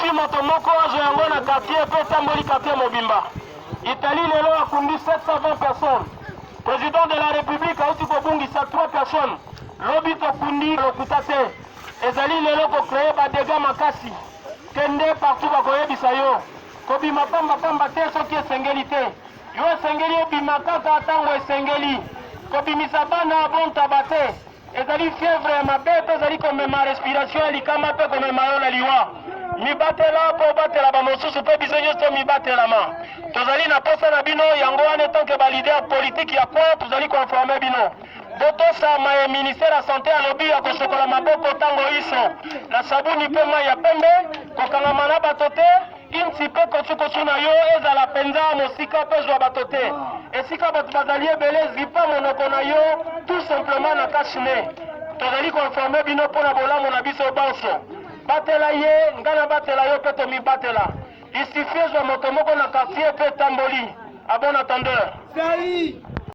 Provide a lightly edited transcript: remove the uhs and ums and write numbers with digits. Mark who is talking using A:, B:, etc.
A: Ezali moto moko azo yango na quartier pe tamboli quartier Mobimba. Italie lelo akundi 720 personnes. Président de la République a aussi kobungisa 3 personnes. Lobi tokundi lokuta te. Ezali lelo ko créer ba dégâts makasi. Kende partout ba koyebisa yo. Kobima pamba te soki esengeli te. Yo esengeli obima kaka tango esengeli. Kobimisa bana bonta bate. Ezali fièvre ya mabe pe ezali komema respiration ya likama pe komema yo na liwa. Mibatela po batela ba mosusu pe biso nyonso mibatelama. Tozali na posa na bino yango wana etanke ba leader politique ya kwa tozali koinforme bino. Botosama ya ministère ya santé alobi ya kosokola maboko tango iso na sabuni pe mai ya pembe kokangama na bato te inti pe kosukosu na yo ezala penza mosika pe zwa bato te esika bato bazali ebele zipa monoko na yo tout simplement na kashine tozali koinforme bino mpona bolamu na biso banso batela ye ngana batela yo pe tomibatela isifie zwa moto moko na quartier pe tamboli a bon attendeur.